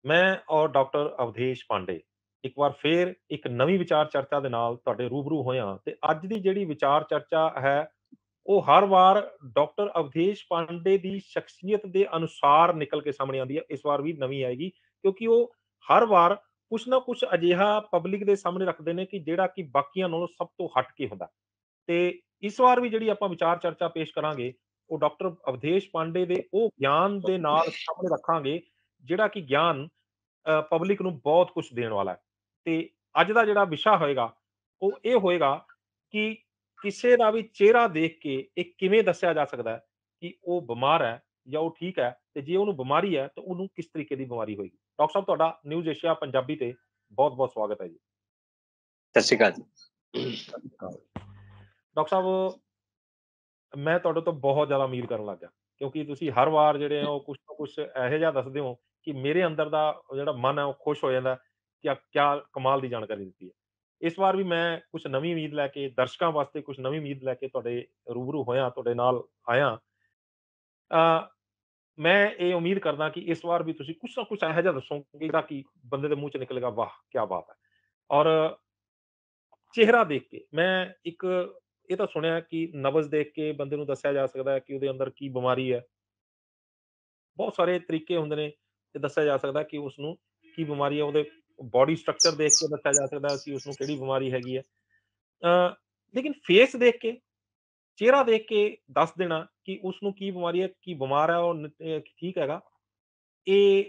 ਮੈਂ ਔਰ ਡਾਕਟਰ ਅਵਧੇਸ਼ ਪਾਂਡੇ ਇੱਕ ਵਾਰ ਫੇਰ ਇੱਕ ਨਵੀਂ ਵਿਚਾਰ ਚਰਚਾ ਦੇ ਨਾਲ ਤੁਹਾਡੇ ਰੂਬਰੂ ਹੋਏ ਹਾਂ ਤੇ ਅੱਜ ਦੀ ਜਿਹੜੀ ਵਿਚਾਰ ਚਰਚਾ ਹੈ, ਉਹ ਹਰ ਵਾਰ ਡਾਕਟਰ ਅਵਧੇਸ਼ ਪਾਂਡੇ ਦੀ ਸ਼ਖਸੀਅਤ ਦੇ ਅਨੁਸਾਰ ਨਿਕਲ ਕੇ ਸਾਹਮਣੇ ਆਉਂਦੀ ਹੈ। ਇਸ ਵਾਰ ਵੀ ਨਵੀਂ ਆਏਗੀ ਕਿਉਂਕਿ ਉਹ ਹਰ ਵਾਰ ਕੁਛ ਨਾ ਕੁਛ ਅਜਿਹਾ ਪਬਲਿਕ ਦੇ ਸਾਹਮਣੇ ਰੱਖਦੇ ਨੇ ਕਿ ਜਿਹੜਾ ਕਿ ਬਾਕੀਆਂ ਨਾਲੋਂ ਸਭ ਤੋਂ ਹਟ ਕੇ ਹੁੰਦਾ। ਤੇ ਇਸ ਵਾਰ ਵੀ ਜਿਹੜੀ ਆਪਾਂ ਵਿਚਾਰ ਚਰਚਾ ਪੇਸ਼ ਕਰਾਂਗੇ, ਉਹ ਡਾਕਟਰ ਅਵਧੇਸ਼ ਪਾਂਡੇ ਦੇ ਉਹ ਗਿਆਨ ਦੇ ਨਾਲ ਸਾਹਮਣੇ ਰੱਖਾਂਗੇ, ਜਿਹੜਾ ਕਿ ਗਿਆਨ ਪਬਲਿਕ ਨੂੰ ਬਹੁਤ ਕੁਛ ਦੇਣ ਵਾਲਾ ਹੈ। ਤੇ ਅੱਜ ਦਾ ਜਿਹੜਾ ਵਿਸ਼ਾ ਹੋਏਗਾ, ਉਹ ਇਹ ਹੋਏਗਾ ਕਿ ਕਿਸੇ ਦਾ ਵੀ ਚਿਹਰਾ ਦੇਖ ਕੇ ਇਹ ਕਿਵੇਂ ਦੱਸਿਆ ਜਾ ਸਕਦਾ ਹੈ ਕਿ ਉਹ ਬਿਮਾਰ ਹੈ ਜਾਂ ਉਹ ਠੀਕ ਹੈ, ਤੇ ਜੇ ਉਹਨੂੰ ਬਿਮਾਰੀ ਹੈ ਤਾਂ ਉਹਨੂੰ ਕਿਸ ਤਰੀਕੇ ਦੀ ਬਿਮਾਰੀ ਹੋਏਗੀ। ਡਾਕਟਰ ਸਾਹਿਬ, ਤੁਹਾਡਾ ਨਿਊਜ਼ ਏਸ਼ੀਆ ਪੰਜਾਬੀ ਤੇ ਬਹੁਤ-ਬਹੁਤ ਸਵਾਗਤ ਹੈ ਜੀ। ਸਤਿ ਸ਼੍ਰੀ ਅਕਾਲ ਜੀ। ਡਾਕਟਰ ਸਾਹਿਬ, ਮੈਂ ਤੁਹਾਡੇ ਤੋਂ ਬਹੁਤ ਜ਼ਿਆਦਾ ਉਮੀਦ ਕਰਨ ਲੱਗ ਗਿਆ ਕਿਉਂਕਿ ਤੁਸੀਂ ਹਰ ਵਾਰ ਜਿਹੜੇ ਹੋ ਕੁਛ ਨਾ ਕੁਛ ਇਹੋ ਜਿਹਾ ਦੱਸਦੇ ਹੋ ਕਿ ਮੇਰੇ ਅੰਦਰ ਦਾ ਜਿਹੜਾ ਮਨ ਹੈ ਉਹ ਖੁਸ਼ ਹੋ ਜਾਂਦਾ ਕਿ ਕਿਆ ਕਮਾਲ ਦੀ ਜਾਣਕਾਰੀ ਦਿੱਤੀ ਹੈ। ਇਸ ਵਾਰ ਵੀ ਮੈਂ ਕੁਛ ਨਵੀਂ ਉਮੀਦ ਲੈ ਕੇ ਦਰਸ਼ਕਾਂ ਵਾਸਤੇ ਕੁਛ ਨਵੀਂ ਉਮੀਦ ਲੈ ਕੇ ਤੁਹਾਡੇ ਰੂਬਰੂ ਹੋਇਆ, ਤੁਹਾਡੇ ਨਾਲ ਆਇਆ। ਅ, ਮੈਂ ਇਹ ਉਮੀਦ ਕਰਦਾ ਕਿ ਇਸ ਵਾਰ ਵੀ ਤੁਸੀਂ ਕੁਛ ਨਾ ਕੁਛ ਇਹੋ ਜਿਹਾ ਦੱਸੋਗੇ ਜਿਹੜਾ ਕਿ ਬੰਦੇ ਦੇ ਮੂੰਹ ਚ ਨਿਕਲੇਗਾ, ਵਾਹ ਕੀ ਬਾਤ ਹੈ। ਔਰ ਚਿਹਰਾ ਦੇਖ ਕੇ ਮੈਂ ਇੱਕ ਇਹ ਤਾਂ ਸੁਣਿਆ ਕਿ ਨਬਜ਼ ਦੇਖ ਕੇ ਬੰਦੇ ਨੂੰ ਦੱਸਿਆ ਜਾ ਸਕਦਾ ਹੈ ਕਿ ਉਹਦੇ ਅੰਦਰ ਕੀ ਬਿਮਾਰੀ ਹੈ। ਬਹੁਤ ਸਾਰੇ ਤਰੀਕੇ ਹੁੰਦੇ ਨੇ ਤੇ ਦੱਸਿਆ ਜਾ ਸਕਦਾ ਕਿ ਉਸਨੂੰ ਕੀ ਬਿਮਾਰੀ ਹੈ। ਉਹਦੇ ਬੋਡੀ ਸਟਰਕਚਰ ਦੇਖ ਕੇ ਦੱਸਿਆ ਜਾ ਸਕਦਾ ਕਿ ਉਸਨੂੰ ਕਿਹੜੀ ਬਿਮਾਰੀ ਹੈਗੀ ਹੈ। ਅ, ਲੇਕਿਨ ਫੇਸ ਦੇਖ ਕੇ, ਚਿਹਰਾ ਦੇਖ ਕੇ ਦੱਸ ਦੇਣਾ ਕਿ ਉਸਨੂੰ ਕੀ ਬਿਮਾਰੀ ਹੈ, ਕੀ ਬਿਮਾਰ ਹੈ, ਉਹ ਠੀਕ ਹੈਗਾ। ਇਹ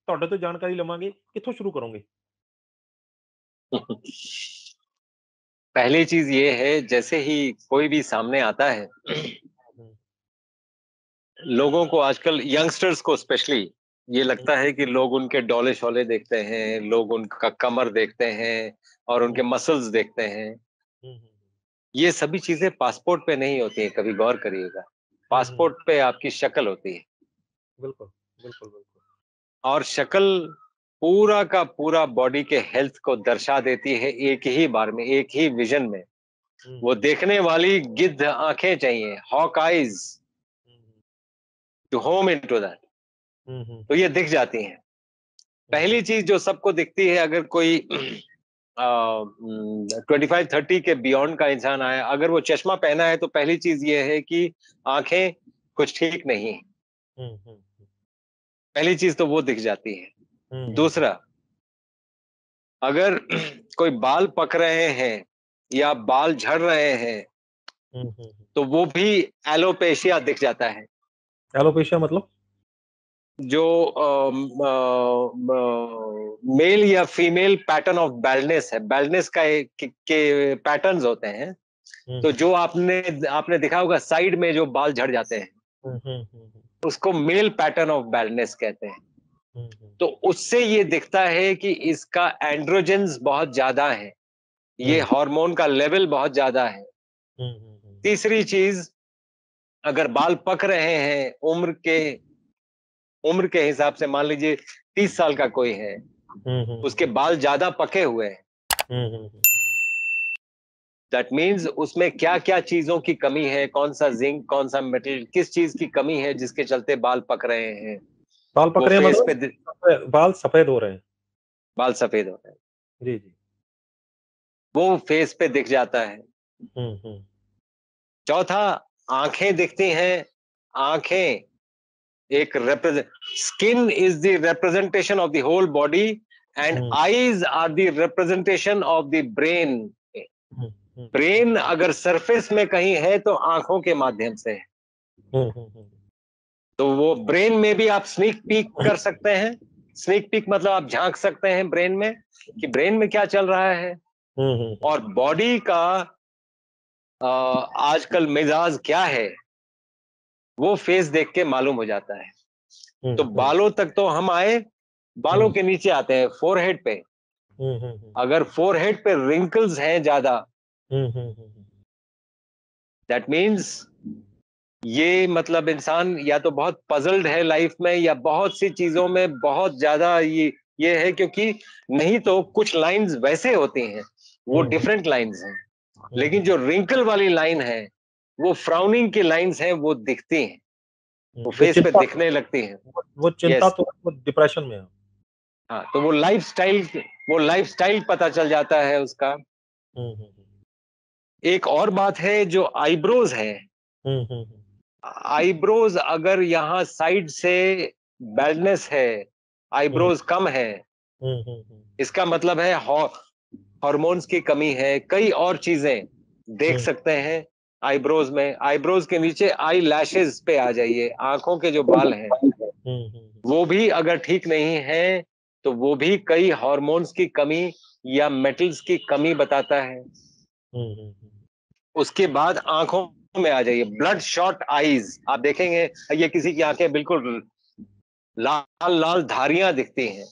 ਤੁਹਾਡੇ ਤੋਂ ਜਾਣਕਾਰੀ ਲਵਾਂਗੇ, ਕਿੱਥੋਂ ਸ਼ੁਰੂ ਕਰੋਗੇ? पहली चीज ये है, जैसे ही कोई भी सामने आता है, हुँ, लोगों को आजकल यंगस्टर्स को स्पेशली ये लगता है कि लोग उनके डोले शोले देखते हैं, लोग उनका कमर देखते हैं और हुँ, उनके मसल्स देखते हैं। हुँ, हुँ, ये सभी चीजें पासपोर्ट पे नहीं होती है, कभी गौर करिएगा। हुँ, हुँ, पासपोर्ट पे आपकी शक्ल होती है बिल्कुल, बिल्कुल, बिल्कुल। और शक्ल पूरा का पूरा बॉडी के हेल्थ को दर्शा देती है एक ही बार में, एक ही विजन में। हुँ, वो हुँ, देखने वाली गिद्ध आंखें चाहिए, hawk eyes hmm, hmm, to home into that. Hmm, hmm, तो ये दिख जाती हैं। हुँ, पहली चीज जो सबको दिखती है, अगर कोई 25-30 के बियॉन्ड का इंसान आया, अगर वो चश्मा पहना है तो पहली चीज ये है कि आंखें कुछ ठीक नहीं है। हुँ, हुँ, हुँ, पहली चीज तो वो दिख जाती है। हुँ, हुँ, हुँ, दूसरा, अगर कोई बाल पक रहे हैं या बाल झड़ रहे हैं हुँ, हुँ, हुँ। तो वो भी एलोपेशिया दिख जाता है। एलोपेशिया मतलब? जो मेल या फीमेल पैटर्न ऑफ बैल्डनेस है, बैल्डनेस का के पैटर्न्स होते हैं। हुँ, तो हुँ, जो आपने आपने देखा होगा साइड में जो बाल झड़ जाते हैं, हुँ, हुँ, हुँ, हुँ, उसको मेल पैटर्न ऑफ बैल्डनेस कहते हैं। हुँ, हुँ, तो उससे ये दिखता है कि इसका एंड्रोजेंस बहुत ज्यादा है, ये हुँ, हार्मोन का लेवल बहुत ज्यादा है। हुँ, हुँ, हुँ, तीसरी चीज, अगर बाल पक रहे हैं उम्र के हिसाब से, मान लीजिए 30 साल का कोई है, हुँ, हुँ, उसके बाल ज्यादा पके हुए हैं, हुँ, हुँ, हुँ। दैट मीन्स उसमें क्या-क्या चीजों की कमी है, कौन सा जिंक, कौन सा मेटल, किस चीज की कमी है जिसके चलते बाल पक रहे हैं, बाल पक वो रहे हैं फेस मतलब पे बाल सफेद हो रहे हैं। बाल सफेद हो रहे हैं, जी, जी। वो फेस पे दिख जाता है। हुँ, हुँ, चौथा, आंखें दिखती हैं। आंखें एक represent, skin is the representation of the whole body and hmm, eyes are the representation of the brain. Hmm, hmm, brain अगर सरफेस में कहीं है तो आंखों के माध्यम से है। हुँ, हुँ, हुँ, तो वो ब्रेन में भी आप स्नीक पीक कर सकते हैं। स्नीक पीक मतलब आप झांक सकते हैं ब्रेन में कि ब्रेन में क्या चल रहा है। हुँ, हुँ, और बॉडी का आजकल मिजाज क्या है वो फेस देख के मालूम हो जाता है। हुँ, तो हुँ, बालों तक तो हम आए, बालों हुँ, के नीचे आते हैं, फोरहेड पे। हुँ, हुँ, हुँ, अगर फोरहेड पे रिंकल्स हैं ज्यादा, हुँ, हुँ, हुँ, दैट मीन्स ये मतलब इंसान या तो बहुत पजल्ड है लाइफ में, या बहुत सी चीजों में बहुत ज्यादा ये है, क्योंकि नहीं तो कुछ लाइंस वैसे होती हैं, वो हुँ, डिफरेंट लाइंस हैं, हुँ, लेकिन जो रिंकल वाली लाइन है वो फ्राउनिंग की लाइंस हैं, वो दिखती हैं, हुँ, वो वो फेस पे चिंता दिखने लगती हैं। वो चिंता यस, तो वो डिप्रेशन में है। हाँ, तो वो लाइफस्टाइल पता चल जाता है उसका। हम्म, हम्म, एक और बात है जो आईब्रोज है, हम्म, हम्म, आईब्रोज अगर यहाँ साइड से बैडनेस है, हम्म, आईब्रोज कम है, हम्म, इसका मतलब है हार्मोन्स की कमी है, कई और चीजें देख हम्म, सकते हैं आईब्रोज में। आईब्रोज के नीचे आई लैशेस पे आ जाइए, आंखों के जो बाल हैं वो भी अगर ठीक नहीं है तो वो भी कई हार्मोन्स की कमी या मेटल्स की कमी बताता है। उसके बाद आंखों में आ जाइए, ब्लड शॉट आईज, आप देखेंगे ये किसी की आंखें बिल्कुल लाल लाल धारियां दिखती हैं।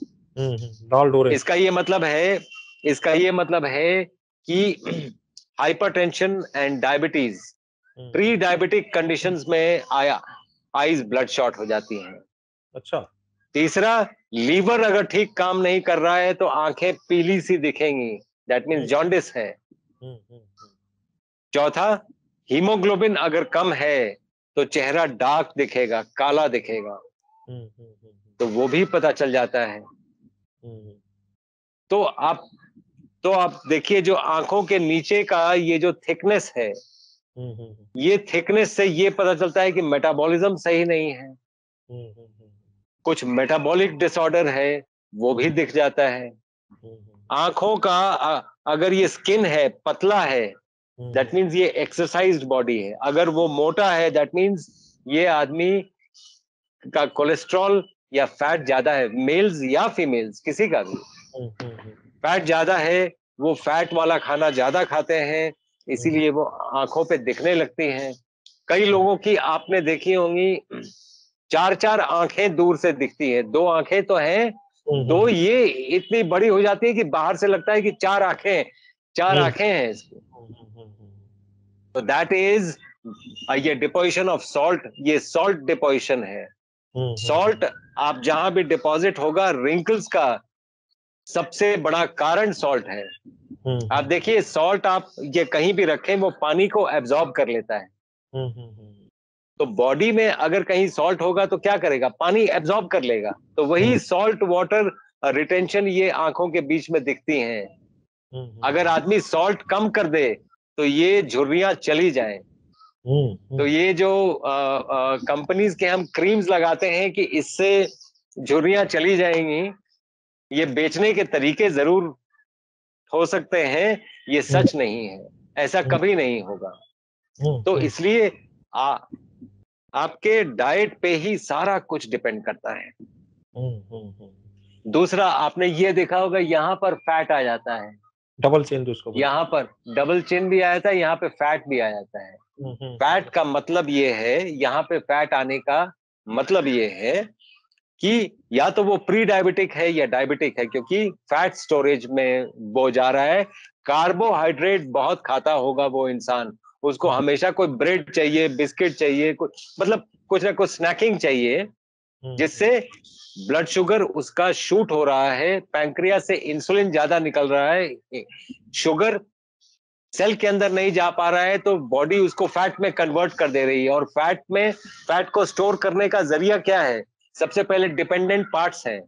लाल डोरे। इसका ये मतलब है इसका ये मतलब है कि hypertension and diabetes, pre diabetic conditions में आईज ब्लड शॉट हो जाती हैं। अच्छा। तीसरा, लीवर अगर ठीक काम नहीं कर रहा है तो आंखें पीली सी दिखेंगी, दैट मीन्स जॉन्डिस है। हम्म, हम्म, चौथा, हीमोग्लोबिन अगर कम है तो चेहरा डार्क दिखेगा, काला दिखेगा, हम्म, तो वो भी पता चल जाता है। हम्म, तो आप तो आप देखिए, जो आंखों के नीचे का ये जो थिकनेस है, हम्म, ये थिकनेस से ये पता चलता है कि मेटाबॉलिज्म सही नहीं है, कुछ मेटाबॉलिक डिसऑर्डर है, वो भी दिख जाता है। आंखों का अगर ये स्किन है, पतला है, दैट मीन्स ये एक्सरसाइज्ड बॉडी है। अगर वो मोटा है, दैट मीन्स ये आदमी का कोलेस्ट्रॉल या फैट ज्यादा है, मेल्स या फीमेल्स किसी का भी फैट ज्यादा है, वो फैट वाला खाना ज्यादा खाते हैं, इसीलिए वो आंखों पे दिखने लगती हैं। कई लोगों की आपने देखी होंगी, चार चार आंखें दूर से दिखती है, दो आंखें तो हैं, दो ये इतनी बड़ी हो जाती है कि बाहर से लगता है कि चार आंखें हैं इसकी। तो दैट इज ये डिपोजिशन ऑफ सॉल्ट, ये सॉल्ट डिपोजिशन है। सॉल्ट आप जहां भी डिपॉजिट होगा, रिंकल्स का सबसे बड़ा कारण सॉल्ट है। आप देखिए, सॉल्ट आप ये कहीं भी रखें, वो पानी को एब्जॉर्ब कर लेता है। तो बॉडी में अगर कहीं सॉल्ट होगा तो क्या करेगा, पानी एब्जॉर्ब कर लेगा। तो वही सॉल्ट वाटर रिटेंशन ये आंखों के बीच में दिखती हैं। अगर आदमी सॉल्ट कम कर दे तो ये झुर्रियां चली जाएं। तो ये जो कंपनीज के हम क्रीम्स लगाते हैं कि इससे झुर्रियां चली जाएंगी, ये बेचने के तरीके जरूर हो सकते हैं, ये सच नहीं है, ऐसा कभी नहीं होगा। तो इसलिए आपके डाइट पे ही सारा कुछ डिपेंड करता है। दूसरा, आपने ये देखा होगा, यहाँ पर फैट आ जाता है, डबल चेन जिसको बोलते यहाँ पर डबल चिन भी आ जाता है, यहाँ पे फैट भी आ जाता है। हैं। फैट का मतलब ये है, यहाँ पे फैट आने का मतलब ये है कि या तो वो प्री डायबिटिक है या डायबिटिक है, क्योंकि फैट स्टोरेज में वो जा रहा है। कार्बोहाइड्रेट बहुत खाता होगा वो इंसान, उसको हमेशा कोई ब्रेड चाहिए, बिस्किट चाहिए, कुछ मतलब कुछ ना कुछ स्नैकिंग चाहिए, जिससे ब्लड शुगर उसका शूट हो रहा है, पैंक्रियास से इंसुलिन ज्यादा निकल रहा है, शुगर सेल के अंदर नहीं जा पा रहा है, तो बॉडी उसको फैट में कन्वर्ट कर दे रही है। और फैट को स्टोर करने का जरिया क्या है, सबसे पहले डिपेंडेंट पार्ट्स हैं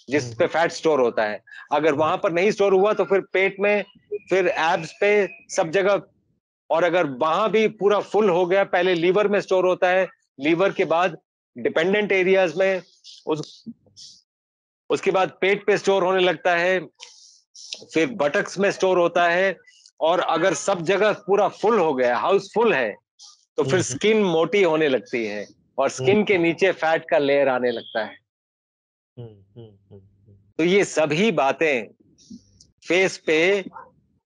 जिस पे फैट स्टोर होता है। अगर वहां पर नहीं स्टोर हुआ तो फिर पेट में, फिर एब्स पे, सब जगह। और अगर वहां भी पूरा फुल हो गया, पहले लीवर में स्टोर होता है, लीवर के बाद डिपेंडेंट एरियाज में, उसके बाद पेट पे स्टोर होने लगता है, फिर बटक्स में स्टोर होता है। और अगर सब जगह पूरा फुल हो गया, हाउस फुल है, तो फिर स्किन मोटी होने लगती है और स्किन के नीचे फैट का लेयर आने लगता है। तो ये सभी बातें फेस पे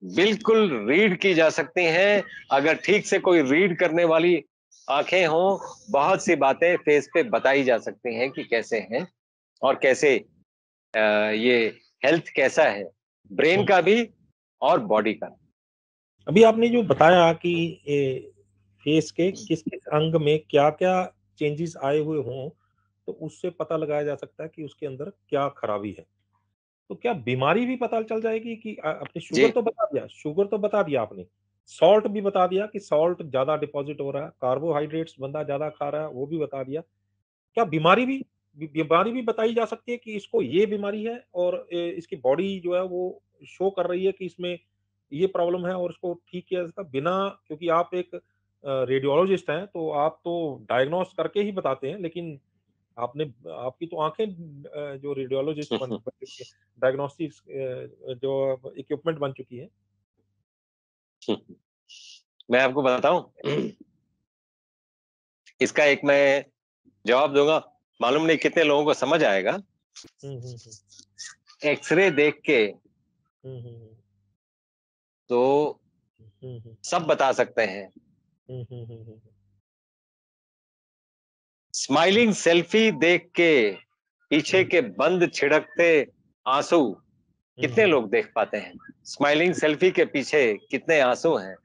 बिल्कुल रीड की जा सकती हैं, अगर ठीक से कोई रीड करने वाली आंखें हों। बहुत सी बातें फेस पे बताई जा सकती हैं कि कैसे हैं और कैसे ये हेल्थ कैसा है, ब्रेन का भी और बॉडी का। अभी आपने जो बताया कि फेस के किस किस अंग में क्या क्या चेंजेस आए हुए हों, तो उससे पता लगाया जा सकता है कि उसके अंदर क्या खराबी है। तो क्या बीमारी भी पता चल जाएगी कि आपने जी, शुगर तो बता दिया आपने, सॉल्ट भी बता दिया कि सॉल्ट ज्यादा डिपॉजिट हो रहा है, कार्बोहाइड्रेट्स बंदा ज्यादा खा रहा है वो भी बता दिया, क्या बीमारी भी बीमारी भी बताई जा सकती है कि इसको ये बीमारी है और इसकी बॉडी जो है वो शो कर रही है कि इसमें ये प्रॉब्लम है और इसको ठीक किया जा सकता है बिना, क्योंकि आप एक रेडियोलॉजिस्ट हैं, तो आप तो डायग्नोस करके ही बताते हैं, लेकिन आपने आपकी तो आँखें जो रेडियोलॉजिस्ट बन चुकी है, डायग्नोस्टिक्स जो इक्विपमेंट बन चुकी है। मैं आपको बताऊं, इसका एक मैं जवाब दूंगा, मालूम नहीं कितने लोगों को समझ आएगा। हुँ, हुँ, हुँ। एक्सरे देख के हुँ, हुँ, हुँ। तो हुँ, हुँ। सब बता सकते हैं। हुँ, हुँ, हुँ, हुँ। स्माइलिंग सेल्फी देख के पीछे हुँ, के बंद छिड़कते आंसू हुँ, कितने हुँ, लोग देख पाते हैं? स्माइलिंग सेल्फी के पीछे कितने आंसू हैं?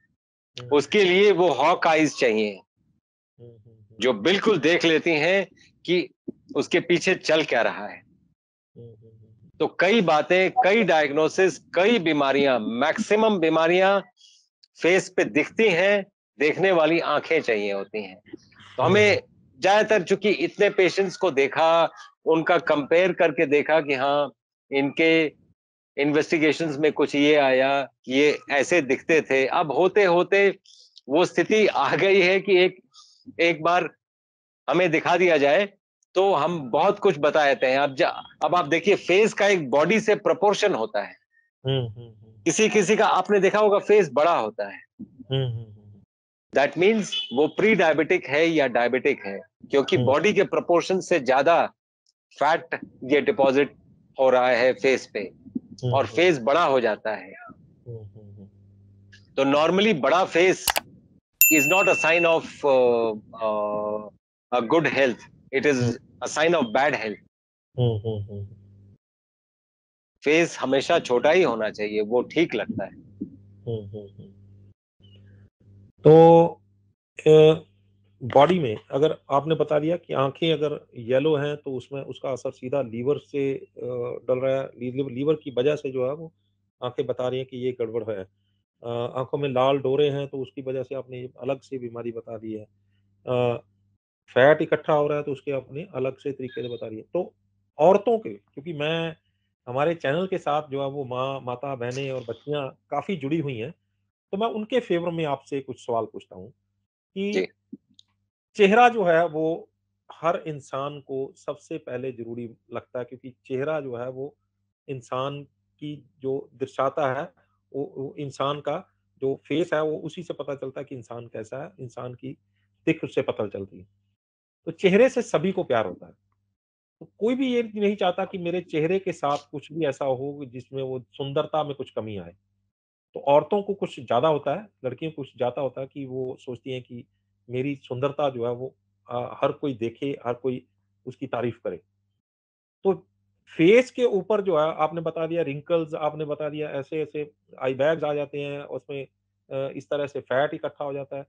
हुँ, उसके लिए वो हॉक आईज चाहिए हुँ, हुँ, हुँ, जो बिल्कुल देख लेती हैं कि उसके पीछे चल क्या रहा है। हुँ, हुँ, हुँ। तो कई बातें, कई डायग्नोसिस, कई बीमारियां, मैक्सिमम बीमारियां फेस पे दिखती हैं, देखने वाली आंखें चाहिए होती हैं। तो हुँ, हुँ। हमें ज्यादातर चूंकि इतने पेशेंट्स को देखा, उनका कंपेयर करके देखा कि हाँ, इनके इन्वेस्टिगेशंस में कुछ ये आया, ये ऐसे दिखते थे। अब होते होते वो स्थिति आ गई है कि एक एक बार हमें दिखा दिया जाए तो हम बहुत कुछ बता देते हैं। अब आप देखिए, फेस का एक बॉडी से प्रोपोर्शन होता है। हुँ, हुँ, हुँ। किसी किसी का आपने देखा होगा फेस बड़ा होता है। हुँ, हुँ, हुँ। दैट मीन्स वो प्री डायबिटिक है या डायबिटिक है, क्योंकि हुँ, बॉडी के प्रोपोर्शन से ज्यादा फैट ये डिपॉजिट हो रहा है फेस पे, हुँ, और हुँ, फेस बड़ा हो जाता है। हुँ, हुँ, हुँ। तो नॉर्मली बड़ा face is not a sign of a good health. It hmm, is a sign of bad health. Hmm, hmm, hmm. Face हमेशा छोटा ही होना चाहिए, वो ठीक लगता है। हुँ, हुँ, हुँ। तो अ, बॉडी में अगर आपने बता दिया कि आँखें अगर येलो हैं तो उसमें उसका असर सीधा लीवर से डल रहा है। लीवर की वजह से जो है वो आँखें बता रही हैं कि ये गड़बड़ है। आँखों में लाल डोरे हैं तो उसकी वजह से आपने अलग से बीमारी बता दी है। फैट इकट्ठा हो रहा है तो उसके अपने अलग से तरीके से बता रही है। तो औरतों के, क्योंकि मैं हमारे चैनल के साथ जो है वो माता, बहनें और बच्चियाँ काफ़ी जुड़ी हुई हैं, तो मैं उनके फ़ेवर में आपसे कुछ सवाल पूछता हूँ जी। कि चेहरा जो है वो हर इंसान को सबसे पहले ज़रूरी लगता है, क्योंकि चेहरा जो है वो इंसान की जो दर्शाता है, वो इंसान का जो फ़ेस है वो उसी से पता चलता है कि इंसान कैसा है, इंसान की दिख उससे पता चलती है। तो चेहरे से सभी को प्यार होता है। तो कोई भी ये नहीं चाहता कि मेरे चेहरे के साथ कुछ भी ऐसा हो जिसमें वो सुंदरता में कुछ कमी आए। तो औरतों को कुछ ज़्यादा होता है, लड़कियों को कुछ ज़्यादा होता है कि वो सोचती हैं कि मेरी सुंदरता जो है वो हर कोई देखे, हर कोई उसकी तारीफ़ करे। तो फेस के ऊपर जो है आपने बता दिया रिंकल्स, आपने बता दिया ऐसे-ऐसे आई बैग्स आ जाते हैं, उसमें इस तरह से फैट इकट्ठा हो जाता है।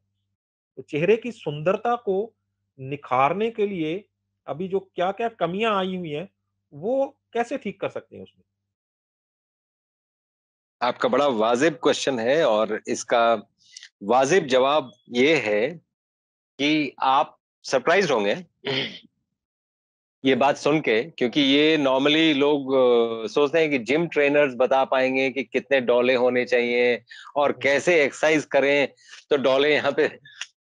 तो चेहरे की सुंदरता को निखारने के लिए अभी जो क्या-क्या कमियाँ आई हुई हैं, वो कैसे ठीक कर सकते हैं उसमें? आपका बड़ा वाजिब क्वेश्चन है, और इसका वाजिब जवाब ये है कि आप सरप्राइज्ड होंगे ये बात सुन के, क्योंकि ये नॉर्मली लोग सोचते हैं कि जिम ट्रेनर्स बता पाएंगे कि कितने डोले होने चाहिए और हुँ, कैसे एक्सरसाइज करें तो डोले यहाँ पे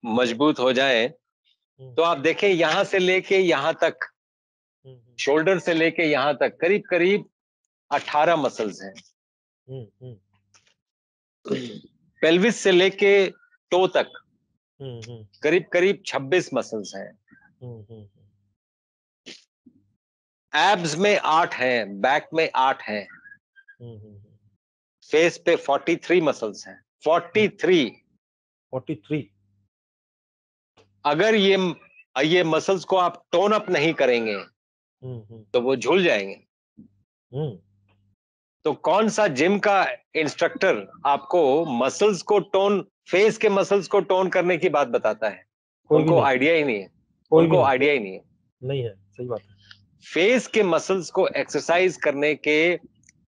मजबूत हो जाएं। हुँ, तो आप देखें, यहाँ से लेके यहाँ तक, हुँ, हुँ, शोल्डर से लेके यहाँ तक करीब करीब 18 मसल्स हैं। हुँ, हुँ, पेल्विस से लेके टो तक हुँ, हुँ, करीब करीब 26 मसल्स हैं। हुँ, हुँ, एब्स में 8 हैं, बैक में 8 हैं, हुँ, हुँ, फेस पे 43 मसल्स हैं। हुँ, 43। 43। अगर ये मसल्स को आप टोन अप नहीं करेंगे हुँ, हुँ, तो वो झूल जाएंगे। हुँ, तो कौन सा जिम का इंस्ट्रक्टर आपको मसल्स को टोन, फेस के मसल्स को टोन करने की बात बताता है? कोई भी उनको नहीं, आइडिया ही नहीं है। कोई भी उनको नहीं, आइडिया ही नहीं है। नहीं है, सही बात है। फेस के मसल्स को एक्सरसाइज करने के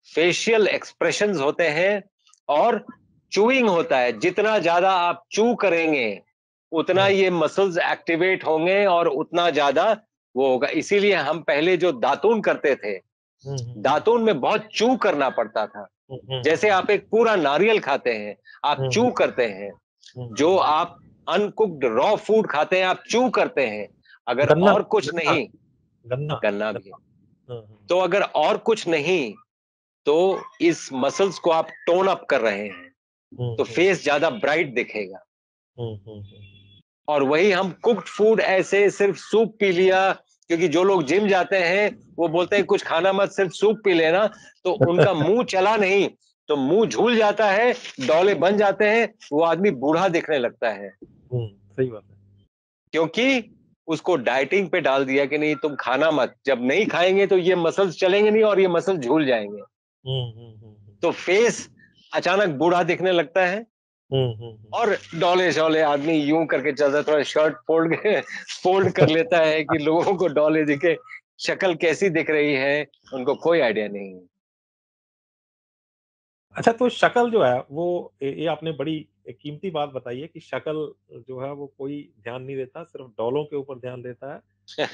फेशियल एक्सप्रेशंस होते हैं, और चूइंग होता है। जितना ज्यादा आप चू करेंगे उतना हुँ, ये मसल्स एक्टिवेट होंगे और उतना ज्यादा वो होगा। इसीलिए हम पहले जो दातून करते थे, दातून में बहुत च्यू करना पड़ता था। जैसे आप एक पूरा नारियल खाते हैं, आप च्यू करते हैं। जो आप अनकुक्ड रॉ फूड खाते हैं, आप च्यू करते हैं। अगर गन्ना, और कुछ गन्ना, नहीं, गन्ना, गन्ना भी है, गन्ना। हाँ, हाँ। तो अगर और कुछ नहीं, तो इस मसल्स को आप टोन अप कर रहे हैं, हुँ, तो हुँ, फेस ज्यादा ब्राइट दिखेगा। हुँ, हुँ, हुँ। और वही हम कुक्ड फूड ऐसे सिर्फ सूप पी लिया, क्योंकि जो लोग जिम जाते हैं वो बोलते हैं कुछ खाना मत, सिर्फ सूप पी लेना, तो उनका मुंह चला नहीं, तो मुंह झूल जाता है, डौले बन जाते हैं, वो आदमी बूढ़ा दिखने लगता है। हुँ, सही बात है। क्योंकि उसको डाइटिंग पे डाल दिया कि नहीं तुम खाना मत, जब नहीं खाएंगे तो ये मसल्स चलेंगे नहीं और ये मसल झूल जाएंगे, हुँ, हुँ, हुँ, हुँ। तो फेस अचानक बूढ़ा दिखने लगता है। हुँ, हुँ, हुँ। और डोले शोले आदमी यूं करके चलता है, थोड़ा शर्ट फोल्ड कर लेता है कि लोगों को डोले दिखे, शक्ल कैसी दिख रही है उनको कोई आइडिया नहीं है। अच्छा, तो शक्ल जो है वो ये आपने बड़ी कीमती बात बताई है कि शक्ल जो है वो कोई ध्यान नहीं देता, सिर्फ़ डॉलों के ऊपर ध्यान देता है,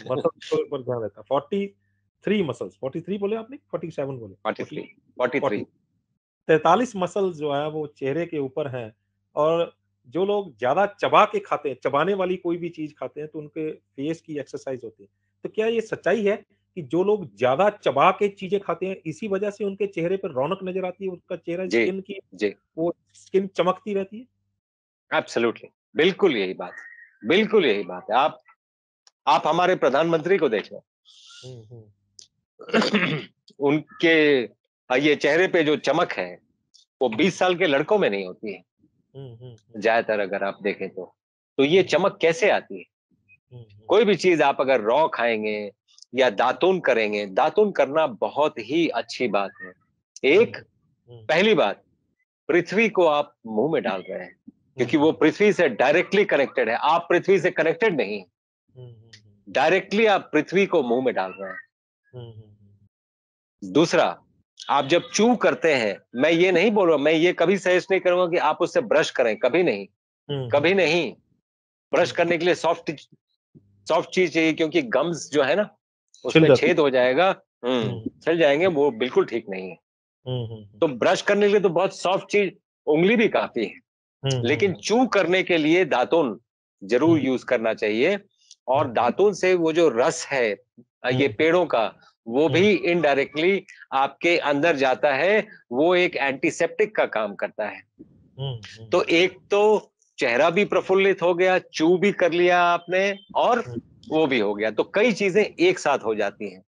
मसल्स के ऊपर ध्यान देता है। 43 मसल्स, 43 बोले आपने? 47 बोले? 43, 43। 40 43 मसल्स जो है वो चेहरे के ऊपर हैं और जो लोग ज़्यादा चबा के खाते हैं, चबाने वाली कोई भी चीज़ खाते हैं तो उनके फेस की एक्सरसाइज़ होती है। तो क्या ये सच्चाई है कि जो लोग ज़्यादा चबा के चीज़ें खाते हैं इसी वजह से उनके चेहरे पर रौनक नज़र आती है, उनका चेहरा जी, स्किन की जी, वो स्किन चमकती रहती है? एब्सोल्युटली, बिल्कुल यही बात है, बिल्कुल यही बात है। आप हमारे प्रधानमंत्री को देख लें। हुँ, हुँ। उनके ये चेहरे पे जो चमक है, वो 20 साल के लड़कों में नहीं होती है, हुँ, हुँ, हुँ। ज्यादातर अगर आप देखें तो। तो ये हुँ, हुँ। चमक कैसे आती है? हुँ, हुँ। कोई भी चीज आप अगर रॉ खाएंगे या दातून करेंगे, दातून करना बहुत ही अच्छी बात है। हुँ, एक, हुँ। पहली बात, पृथ्वी को आप मुंह में डाल रहे हैं, हुँ, क्योंकि वो हुँ। पृथ्वी से डायरेक्टली कनेक्टेड है। आप पृथ्वी से कनेक्टेड नहीं, हुँ, हुँ, हुँ। डायरेक्टली आप पृथ्वी को मुंह में डाल रहे हैं। हुँ, हुँ, हुँ। दूसरा, आप जब च्यू करते हैं, मैं ये नहीं बोल रहा, मैं ये कभी सजेस्ट नहीं करूंगा कि आप उससे ब्रश करें, कभी नहीं, हुँ, हुँ, कभी हुँ। नहीं। ब्रश हुँ। करने के लिए सॉफ्ट चीज चाहिए, क्योंकि गम्स जो है ना, छिल उसमें जाती छेद हो जाएगा, है। हुँ। छिल जाएंगे, वो बिल्कुल ठीक नहीं है। हुँ, हुँ, हुँ। तो ब्रश करने के लिए तो बहुत सॉफ्ट चीज, उंगली भी काफी है, हुँ, हुँ, लेकिन हुँ। च्यू करने के लिए दातुन जरूर हुँ, यूज करना चाहिए। और हुँ, हुँ। दातुन से वो जो रस है हुँ, ये हुँ। पेड़ों का, वो हुँ, भी इनडायरेक्टली आपके अंदर जाता है, वो एक एंटीसेप्टिक का काम करता है। हुँ, हुँ, तो एक तो चेहरा भी प्रफुल्लित हो गया, च्यू भी कर लिया आपने, और हुँ, वो भी हो गया, तो कई चीजें एक साथ हो जाती हैं।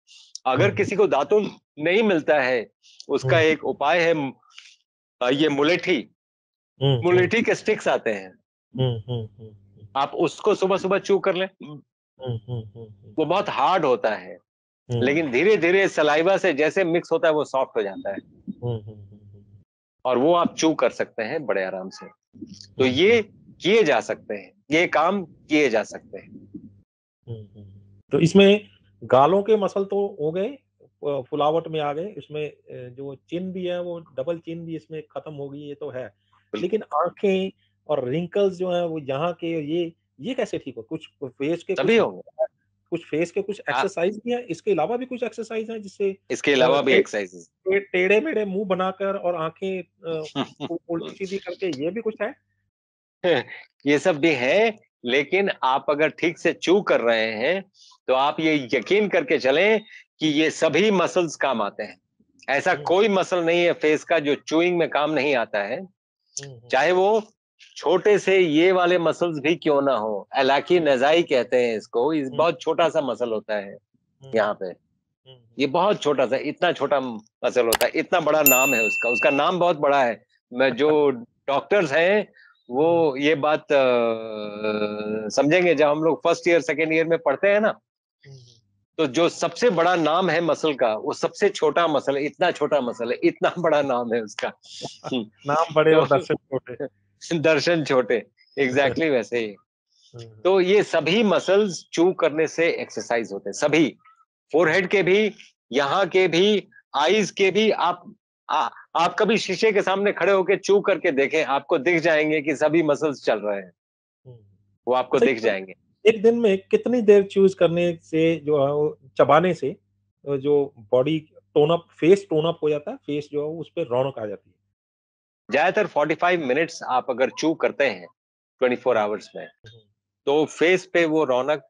अगर हुँ, किसी को दातुन नहीं मिलता है, उसका हुँ, एक उपाय है, ये मुलेठी, हुँ, हुँ, मुलेठी के स्टिक्स आते हैं, हुँ, हुँ, हुँ, आप उसको सुबह सुबह च्यू कर लें। हुँ, हुँ, हुँ, हुँ, वो बहुत हार्ड होता है, हुँ, लेकिन धीरे धीरे सलाइवा से जैसे मिक्स होता है वो सॉफ्ट हो जाता है, हुँ, हुँ, हुँ, और वो आप च्यू कर सकते हैं बड़े आराम से। तो हुँ, ये किए जा सकते हैं, ये काम किए जा सकते हैं। हुँ, हुँ। तो इसमें गालों के मसल तो हो गए, फुलावट में आ गए, इसमें जो चिन भी है वो डबल चिन भी इसमें खत्म हो गई, ये तो है। बिल्कुल। लेकिन आँखें और रिंकल्स जो हैं वो यहाँ के ये कैसे ठीक हो? कुछ फेस के तभी कुछ होंगे। कुछ फेस के कुछ हाँ, एक्सरसाइज़ भी हैं, इसके अलावा भी कुछ एक्सरसाइज़ हैं जिससे इसके अलावा भी एक्सरसाइजेस। टेढ़े-मेढ़े मुँह बनाकर और आँखें उल्टी-सीधी करके ये भी कुछ है? ये सब भी है, लेकिन आप अगर ठीक से च्यू कर रहे हैं, तो आप ये यकीन करके चलें कि ये सभी मसल्स काम आते हैं। ऐसा हुँ, कोई मसल नहीं है फेस का जो च्यूइंग में काम नहीं आता है। हुँ, हुँ, चाहे वो छोटे से ये वाले मसल्स भी क्यों ना हो, हुँ, एलाकी-नज़ाई कहते हैं इसको, इस हुँ, बहुत छोटा-सा मसल होता है हुँ, यहाँ पे। हुँ, ये बहुत छोटा-सा, इतना छोटा मसल होता है, इतना बड़ा नाम है उसका, उसका नाम बहुत बड़ा है। मैं जो डॉक्टर्स हैं, हुँ, वो ये बात समझेंगे, जब हम लोग फर्स्ट ईयर, सेकंड ईयर में पढ़ते हैं ना, हुँ, हुँ। तो जो सबसे बड़ा नाम है मसल का, वो सबसे छोटा मसल है, इतना छोटा मसल है, इतना बड़ा नाम है उसका। नाम बड़े तो और दर्शन छोटे। दर्शन छोटे, एग्ज़ैक्टली वैसे ही। हुँ, हुँ, तो ये सभी मसल्स च्यू करने से एक्सरसाइज होते हैं, सभी। हुँ, फोरहेड के भी, यहाँ के भी, आईज के भी। आ, आप कभी शीशे के सामने खड़े होकर च्यू करके देखें, आपको दिख जाएंगे कि सभी मसल्स चल रहे हैं, हुँ। वो आपको अच्छा, दिख जाएंगे। एक दिन में कितनी देर च्यूज़ करने से जो है वो चबाने से जो body tone up face tone up हो जाता है, फेस जो है उस पे रौनक आ जाती है। ज्यादातर 45 मिनट्स आप अगर च्यू करते हैं 24 हुँ, आवर्स में, हुँ, तो फेस पे वो रौनक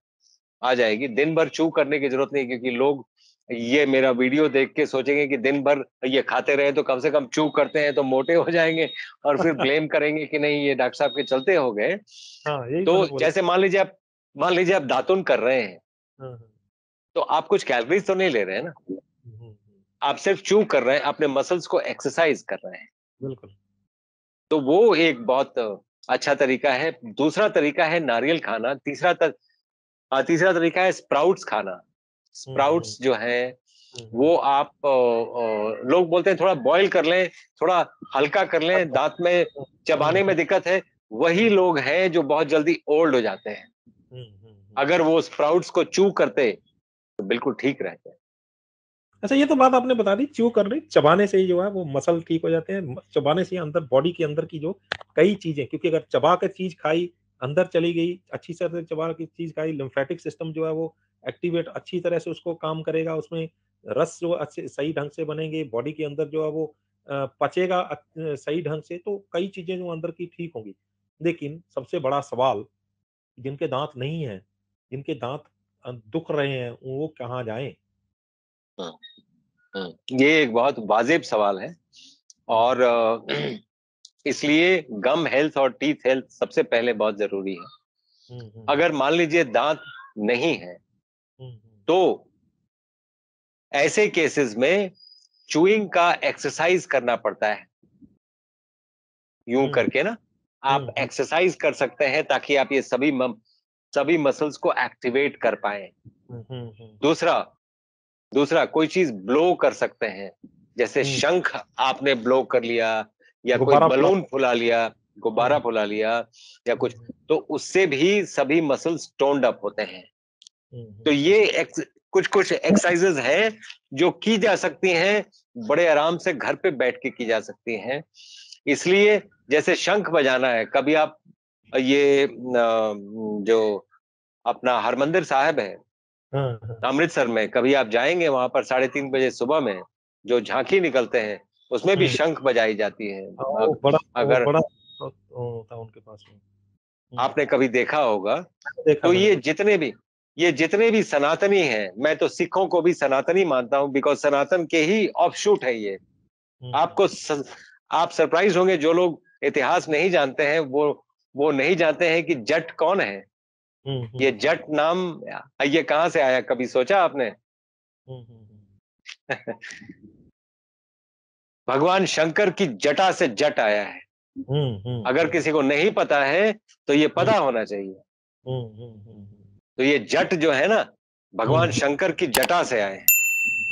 आ जाएगी। दिन भर च्यू करने की जरूरत नहीं, क्योंकि लोग ये मेरा वीडियो देख के सोचेंगे कि दिन भर ये खाते रहे तो कम से कम च्यू करते हैं तो मोटे हो जाएंगे, और फिर ब्लेम करेंगे कि नहीं ये डॉक्टर साहब के चलते हो गए। हाँ, यही तो मैंने बोला। जैसे मान लीजिए आप दातुन कर रहे हैं, हाँ, हाँ। तो आप कुछ कैलोरीज तो नहीं ले रहे हैं ना, हुँ, हुँ, हुँ। आप सिर्फ च्यू कर रहे हैं, अपने मसल्स को एक्सरसाइज कर रहे हैं। बिल्कुल। तो वो एक बहुत अच्छा तरीका है। दूसरा तरीका है नारियल खाना। तीसरा तरीका है स्प्राउट्स खाना। हुँ, हुँ, स्प्राउट्स जो है हुँ, हुँ। वो आप लोग बोलते हैं थोड़ा बॉईल कर लें, थोड़ा हल्का कर लें, अच्छा। दांत में हुँ, हुँ, चबाने में हुँ, दिक्कत है, वही हुँ, लोग हैं जो बहुत जल्दी ओल्ड हो जाते हैं। हुँ, हुँ, हुँ। अगर वो स्प्राउट्स को च्यू करते तो बिल्कुल ठीक रहते हैं। अच्छा, ये तो बात आपने बता दी च्यू करने चबाने से ही जो है वो मसल ठीक हो जाते हैं। चबाने से अंदर बॉडी के अंदर की जो कई चीज़ें क्योंकि अगर चबा के चीज़ खाई, अंदर चली गई, अच्छी तरह से चबा के चीज़ खाई, लिम्फेटिक सिस्टम जो है वो एक्टिवेट अच्छी तरह से उसको काम करेगा, उसमें रस जो अच्छे सही ढंग से बनेंगे, बॉडी के अंदर जो है वो पचेगा सही ढंग से, तो कई चीज़ें जो अंदर की ठीक होंगी। लेकिन सबसे बड़ा सवाल जिनके दाँत नहीं हैं, जिनके दाँत दुख रहे हैं, वो कहाँ जाएँ? हाँ, हाँ। ये एक बहुत वाजिब सवाल है, हुँ, और इसलिए गम हेल्थ और टीथ हेल्थ सबसे पहले बहुत जरूरी है। हुँ, हुँ, अगर मान लीजिए दांत नहीं है, हुँ, हुँ। तो ऐसे केसेस में चूइंग का एक्सरसाइज करना पड़ता है। यूं हुँ, करके ना हुँ, आप हुँ, एक्सरसाइज कर सकते हैं, ताकि आप ये सभी मसल्स को एक्टिवेट कर पाएं। हुँ, हुँ, हुँ, दूसरा दूसरा कोई चीज ब्लो कर सकते हैं, जैसे हुँ, शंख आपने ब्लो कर लिया, या कोई गुब्बारा फुला बलून फुला लिया, गुब्बारा हुँ, फुला लिया, या हुँ, कुछ, हुँ, तो उससे भी सभी मसल्स टोन्ड अप होते हैं। हुँ, तो हुँ, ये कुछ कुछ एक्सरसाइजेज हैं जो की जा सकती हैं, बड़े आराम से घर पे बैठ के की जा सकती हैं। इसलिए जैसे शंख बजाना है, कभी आप ये जो अपना हरमंदिर साहिब है हाँ, हाँ, अमृतसर में, कभी आप जाएंगे वहां पर 3:30 बजे सुबह में जो झांकी निकलते हैं, उसमें भी हुँ, शंख बजाई जाती है। वो अगर बड़ा था उनके पास में। हुँ, आपने कभी देखा होगा, देखा तो मैंने देखा। ये जितने भी सनातनी हैं, मैं तो सिखों को भी सनातनी मानता हूं, बिकॉज सनातन के ही ऑफशूट है ये। हुँ, हुँ, आपको स, आप सरप्राइज होंगे, जो लोग इतिहास नहीं जानते हैं, वो नहीं जानते हैं कि जट कौन है। हुँ, हुँ, ये जट नाम ये कहां से आया, कभी सोचा आपने? हुँ, हुँ, हुँ, भगवान शंकर की जटा से जट आया है। हुँ, हुँ, अगर हुँ, किसी को नहीं पता है तो ये हुँ, पता होना चाहिए। हुँ, हुँ, हुँ, तो ये जट जो है ना, हुँ, भगवान शंकर की जटा से आए हैं,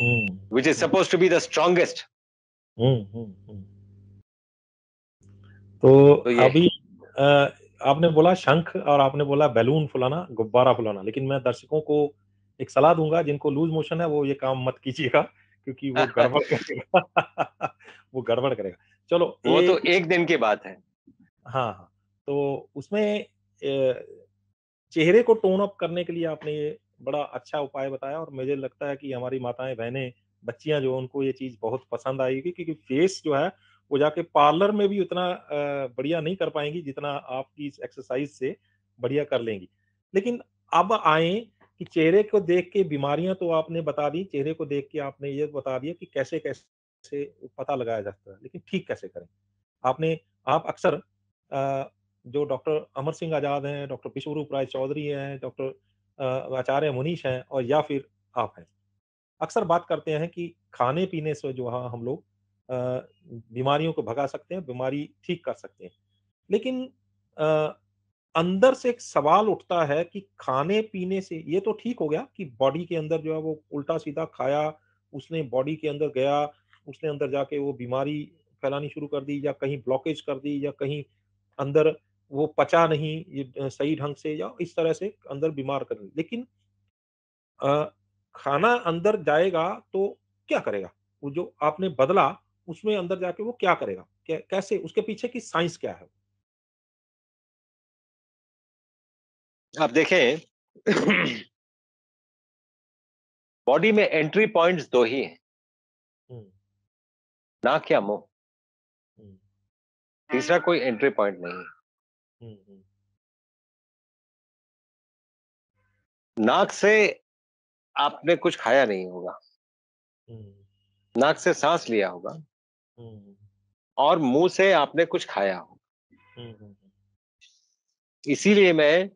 hmm, which is hmm, suppose to be the strongest. Hmm, hmm, hmm. तो तो ये अभी अ, आपने बोला शंख और आपने बोला बैलून फुलाना, गुब्बारा फुलाना, लेकिन मैं दर्शकों को एक सलाह दूँगा जिनको लूज़ मोशन है वो ये काम मत कीजिएगा क्योंकि वो गड़बड़ करेगा। वो गड़बड़ करेगा। चलो वो ये तो एक दिन की बात है। हाँ, हाँ। तो उसमें चेहरे को टोन अप करने के लिए आपने ये बड़ा अच्छा उपाय बताया और मुझे लगता है कि हमारी माताएँ, बहनें, बच्चियाँ जो हैं उनको ये चीज़ बहुत पसंद आएगी क्योंकि फेस जो है वो जाके पार्लर में भी उतना बढ़िया नहीं कर पाएँगी जितना आपकी इस एक्सरसाइज़ से बढ़िया कर लेंगी। लेकिन अब आएँ कि चेहरे को देख के बीमारियाँ तो आपने बता दी, चेहरे को देख के आपने ये बता दिया कि कैसे-कैसे पता लगाया जाता है, लेकिन ठीक कैसे करें? आपने आप अक्सर जो डॉक्टर अमर सिंह आज़ाद हैं, डॉक्टर विश्वरूप राय चौधरी हैं, डॉक्टर आचार्य मुनीश हैं और या फिर आप हैं। अक्सर बात करते हैं कि खाने-पीने से जो है हम लोग बीमारियों को भगा सकते हैं, बीमारी ठीक कर सकते हैं। लेकिन अ, अंदर से एक सवाल उठता है कि खाने-पीने से ये तो ठीक हो गया कि बॉडी के अंदर जो है वो उल्टा-सीधा खाया, उसने बॉडी के अंदर गया, उसने अंदर जाके वो बीमारी फैलानी शुरू कर दी या कहीं ब्लॉकेज कर दी या कहीं अंदर वो पचा नहीं सही ढंग से या इस तरह से अंदर बीमार कर दी। लेकिन अ, खाना अंदर जाएगा तो क्या करेगा? वो जो आपने बदला उसमें अंदर जाके वो क्या करेगा? कैसे उसके पीछे की साइंस क्या है? आप देखें बॉडी में एंट्री पॉइंट्स दो ही हैं, हुँ, नाक या मुंह। हुँ, तीसरा कोई एंट्री पॉइंट नहीं है। हुँ, हुँ, नाक से आपने कुछ खाया नहीं होगा, हुँ, नाक से सांस लिया होगा, हुँ, और मुंह से आपने कुछ खाया होगा। हुँ, हुँ, इसीलिए मैं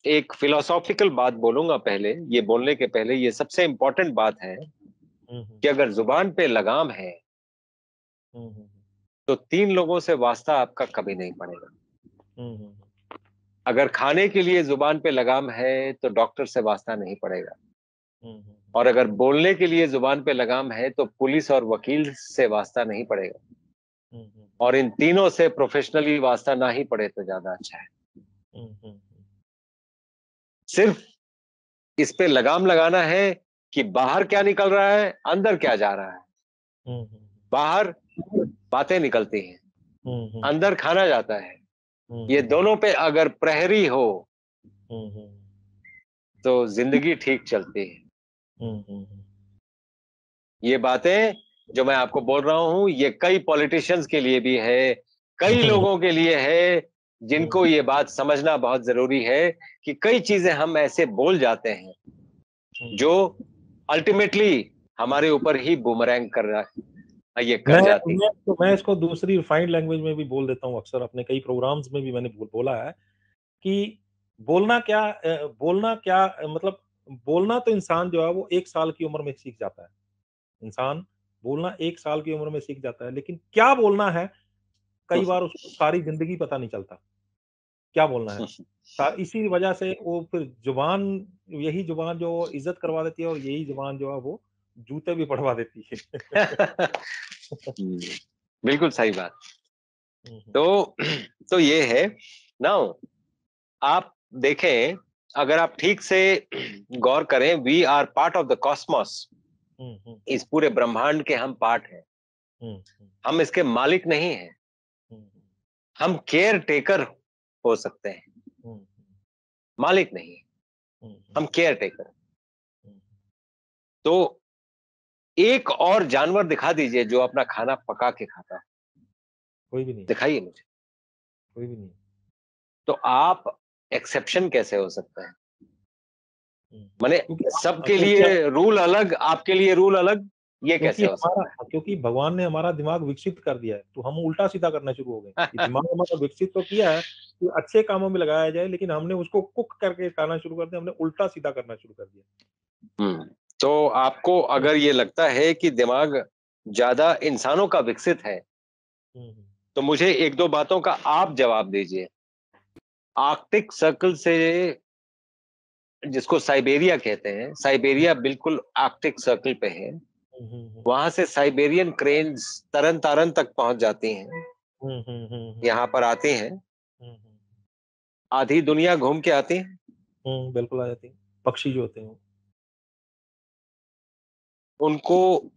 एक फिलोसॉफिकल बात बोलूंगा पहले, ये बोलने के पहले, ये सबसे इंपॉर्टेंट बात है हुँ, हुँ, कि अगर जुबान पे लगाम है हुँ, हुँ, तो तीन लोगों से वास्ता आपका कभी नहीं पड़ेगा। हुँ, हुँ, अगर खाने के लिए जुबान पे लगाम है तो डॉक्टर से वास्ता नहीं पड़ेगा, हुँ, हुँ, और अगर बोलने के लिए जुबान पे लगाम है तो पुलिस और वकील से वास्ता नहीं पड़ेगा, हुँ, हुँ, और इन तीनों से प्रोफेशनली वास्ता ना ही पड़े तो ज्यादा अच्छा है। हुँ, हुँ, सिर्फ इस पे लगाम लगाना है कि बाहर क्या निकल रहा है, अंदर क्या जा रहा है। हुँ, हुँ, बाहर बातें निकलती हैं, हुँ, हुँ, अंदर खाना जाता है। हुँ, ये हुँ, दोनों पे अगर प्रहरी हो हुँ, हुँ, तो जिंदगी ठीक चलती है। हुँ, हुँ, हुँ, ये बातें जो मैं आपको बोल रहा हूं, ये कई पॉलिटिशियंस के लिए भी है, कई लोगों के लिए है, जिनको ये बात समझना बहुत जरूरी है कि कई चीजें हम ऐसे बोल जाते हैं जो अल्टीमेटली हमारे ऊपर ही बूमरैंग कर रहा है, ये कर जाती है। मैं इसको दूसरी रिफाइंड लैंग्वेज में भी बोल देता हूँ अक्सर अपने कई प्रोग्राम्स में भी मैंने बोला है कि बोलना क्या मतलब बोलना तो इंसान जो है वो 1 साल की उम्र में सीख जाता है। इंसान बोलना 1 साल की उम्र में सीख जाता है, लेकिन क्या बोलना है, कई बार उसको सारी ज़िंदगी पता नहीं चलता, क्या बोलना है। इसी वजह से वो फिर यही ज़ुबान जो इज़्ज़त करवा देती है और यही ज़ुबान जो है वो जूते भी पड़वा देती है। बिल्कुल सही बात। हुँ, हुँ, तो तो ये है। नाउ आप देखें, अगर आप ठीक से गौर करें, we are part of the cosmos. Hmm, hmm, इस पूरे ब्रह्मांड के हम पार्ट हैं, हुँ, हुँ, हम इसके मालिक नहीं हैं। हुँ, हम केयर टेकर हो सकते हैं, हुँ, मालिक नहीं। हुँ, हम केयर टेकर। हुँ, तो एक और जानवर दिखा दीजिए जो अपना खाना पका के खाता है, कोई भी नहीं, दिखाइए मुझे। कोई भी नहीं। तो आप एक्सेप्शन कैसे हो सकता है? हुँ, माने क्योंकि सबके क्योंकि लिए रूल अलग, आपके लिए रूल अलग, ये कैसे हो सकता है? क्योंकि भगवान ने हमारा दिमाग विकसित कर दिया है, तो हम उल्टा-सीधा करना शुरू हो गए, कि दिमाग हमारा विकसित तो किया है, कि अच्छे कामों में लगाया जाए, लेकिन हमने उसको कुक करके खाना शुरू कर दिया, हमने उल्टा-सीधा करना शुरू कर दिया। हुँ। तो आपको अगर ये लगता है कि दिमाग ज़्यादा इंसानों का विकसित है, हुँ, हुँ, तो मुझे 1-2 बातों का आप जवाब दीजिए। आर्कटिक सर्कल से, जिसको साइबेरिया कहते हैं, साइबेरिया बिल्कुल आर्कटिक सर्कल पे है। हुँ, हुँ, हुँ, वहाँ से साइबेरियन क्रेन्स तरन-तारन तक पहुँच जाती हैं, हुँ, हुँ, हुँ, हुँ, यहाँ पर आती हैं, हुँ, हुँ, आधी दुनिया घूम के आती हैं। हुँ, बिल्कुल आ जाती हैं, पक्षी जो होते हैं वो। उनको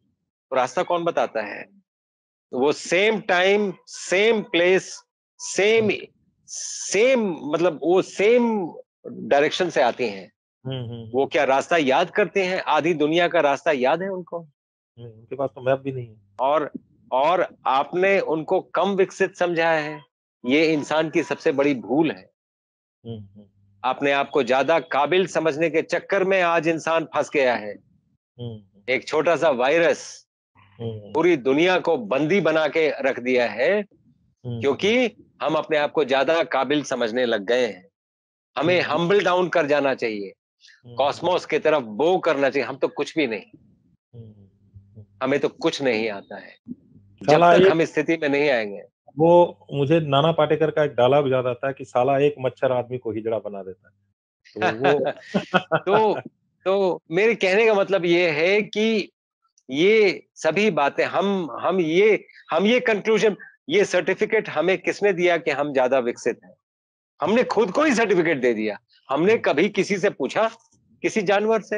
रास्ता कौन बताता है? वो same time, same place, same हुँ, सेम मतलब वो सेम डायरेक्शन से आती हैं। हुँ, हुँ, वो हुँ, क्या रास्ता याद करते हैं? आधी दुनिया का रास्ता याद है उनको? हुँ, उनके पास तो मैप भी नहीं है। और और आपने उनको कम विकसित समझा है। ये इंसान की सबसे बड़ी भूल है। हुँ, हुँ, अपने आप को ज़्यादा काबिल समझने के चक्कर में आज इंसान फँस गया है। हुँ, हुँ, एक छोटा-सा वायरस हुँ, पूरी दुनिया को बंदी बना के रख दिया है, हुँ, क्योंकि हुँ, हम अपने आप को ज़्यादा काबिल समझने लग गए हैं। हमें हुँ, हम्बल डाउन कर जाना चाहिए, हुँ, हुँ, कॉस्मोस की तरफ बो करना चाहिए। हम तो कुछ भी नहीं, हुँ, हुँ। हमें तो कुछ नहीं आता है। जब साला तक एक हम इस स्थिति में नहीं आएँगे। वो मुझे नाना पाटेकर का एक डायलॉग याद आता है कि साला एक मच्छर आदमी को हिजड़ा बना देता है। तो वो तो मेरे कहने का मतलब ये है कि ये सभी बातें हम ये कंक्लूजन, ये सर्टिफिकेट हमें किसने दिया कि हम ज़्यादा विकसित हैं? हमने खुद को ही सर्टिफिकेट दे दिया। हमने हुँ, कभी किसी से पूछा? किसी जानवर से?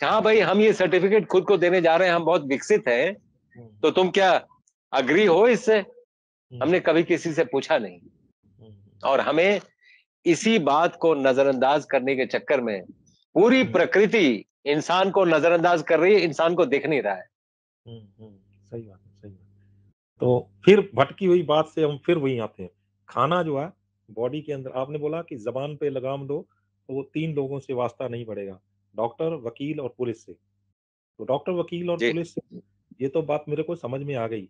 हाँ भाई, हम ये सर्टिफिकेट खुद को देने जा रहे हैं, हम बहुत विकसित हैं, हुँ, तो तुम क्या एग्री हो इससे? हुँ, हमने कभी किसी से पूछा नहीं। हुँ, और हमें इसी बात को नजरअंदाज करने के चक्कर में पूरी प्रकृति इंसान को नजरअंदाज कर रही है, इंसान को दिख नहीं रहा है। सही बात है, सही बात है। तो फिर भटकी हुई बात से हम फिर वहीं आते हैं। खाना जो है बॉडी के अंदर आपने बोला कि ज़बान पे लगाम दो, तो वो 3 लोगों से वास्ता नहीं पड़ेगा, डॉक्टर, वकील और पुलिस से। तो डॉक्टर, वकील और जी। पुलिस से ये तो बात मेरे को समझ में आ गई।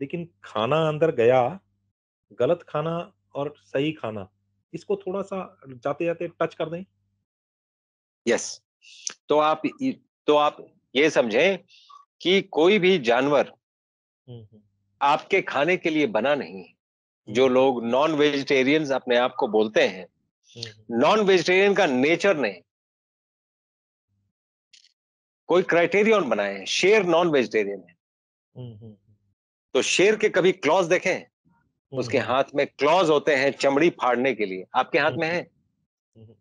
लेकिन खाना अंदर गया, गलत खाना और सही खाना, इसको थोड़ा-सा जाते-जाते टच कर दें? यस। तो तो आप ये समझें कि कोई भी जानवर हुँ, हुँ। आपके खाने के लिए बना नहीं है। हुँ, जो हुँ। लोग नॉन वेजिटेरियंस अपने आप को बोलते हैं, हुँ, हुँ। नॉन वेजिटेरियन का नेचर ने कोई क्राइटेरियन बनाए हैं। शेर नॉन वेजिटेरियन है। हुँ, हुँ। तो शेर के कभी क्लॉज देखें? हुँ, उसके हुँ। हाथ में क्लॉज होते हैं चमड़ी फाड़ने के लिए। आपके हाथ हुँ, में है? हुँ, हुँ।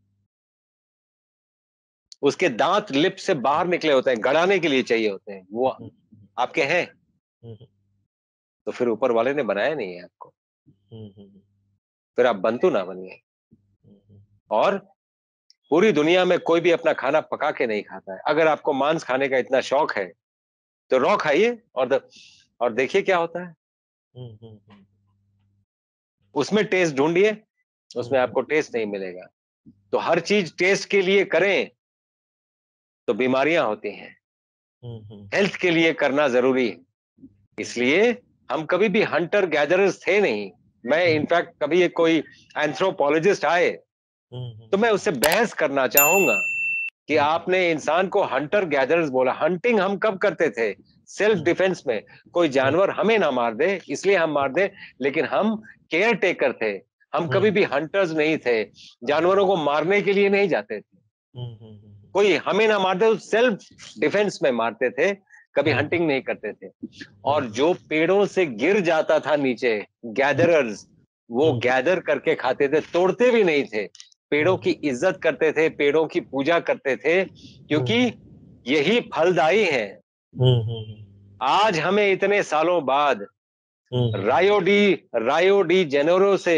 उसके दांत लिप से बाहर निकले होते हैं, गड़ाने के लिए चाहिए होते हैं। वो हुँ, आपके हैं? हुँ, हुँ। तो फिर ऊपर वाले ने बनाया नहीं है आपको। हुँ, हुँ, हुँ। फिर आप बंतू ना बनिए। हुँ, हुँ। और पूरी दुनिया में कोई भी अपना खाना पका के नहीं खाता है। अगर आपको मांस खाने का इतना शौक है, तो रॉ खाइए और देखिए क्या होता है। हुँ, हुँ, हुँ। उसमें टेस्ट ढूँढिए, हुँ, उसमें हुँ। आपको टेस्ट नहीं मिलेगा। तो हर चीज़ टेस्ट के लिए करें, तो बीमारियाँ होती हैं। हुँ, हुँ। हेल्थ के लिए करना ज़रूरी है। हुँ, हुँ। इसलिए हम कभी भी हंटर गैदरर्स थे नहीं। मैं हुँ, इनफैक्ट कभी एक कोई एंथ्रोपोलॉजिस्ट आए, हुँ, हुँ। तो मैं उससे बहस करना चाहूँगा कि हुँ, हुँ। आपने इंसान को हंटर गैदरर्स बोला। हंटिंग हम कब करते थे? सेल्फ हुँ, डिफेंस में। कोई हुँ। जानवर हमें ना मार दे, इसलिए हम मार दें, लेकिन हम केयर टेकर थे। हम हुँ, कभी भी हंटर्स नहीं थे। जानवरों को मारने के लिए नहीं जाते थे। हुँ, हुँ, हुँ। कोई हमें ना मार दे तो सेल्फ डिफेंस में मारते थे, कभी हुँ, हंटिंग नहीं करते थे। हुँ, और हुँ। जो पेड़ों से गिर जाता था नीचे, हुँ, गैदरर्स, वो हुँ, गैदर करके खाते थे, तोड़ते भी नहीं थे। पेड़ों हुँ, की इज्जत करते थे, पेड़ों की पूजा करते थे, हुँ, क्योंकि यही फलदायी है। हुँ, हुँ, आज हमें इतने सालों बाद हुँ, रायो डी जेनेरो से